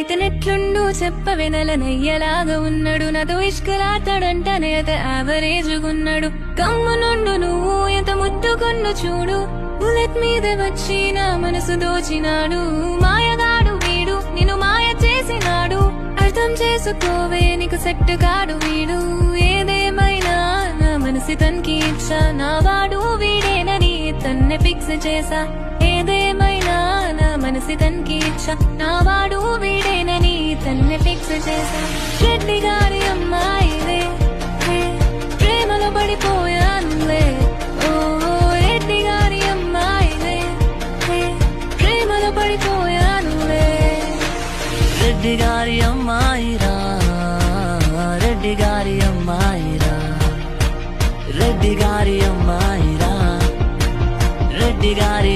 ఇతనెట్లుండు చెప్పవే నెలనయ్యలాగా ఉన్నాడు నాతో ఇష్కలాతాడంటనే అత యావరేజ్గున్నాడు కమ్మునుండు నువ్వు ఎంత ముద్దుకొన్ను చూడు బుల్లెట్ మీద వచ్చి నా మనసు దోచినాడు మాయగాడు వీడు నిన్ను మాయ చేసినాడు అర్థం చేసుకోవే నీకు సెట్ కాడు వీడు ఏదేమైనా నా మనసు తనకి ఇచ్చా నా వాడు వీడేనని తన్నే ఫిక్స్ చేసా ఏదేమైనా నా మనసు తనకి ఇచ్చా నా వాడు వీడేనని తన్నే ఫిక్స్ చేసా రెడ్డి గారి అమ్మాయివే ప్రేమలో పడిపోయానులే ఓ రెడ్డి గారి అమ్మాయివే ప్రేమలో పడిపోయానులే రెడ్డి గారి అమ్మాయిరా రెడ్డి గారి అమ్మాయిరా రెడ్డి గారి అమ్మాయిరా రెడ్డి గారి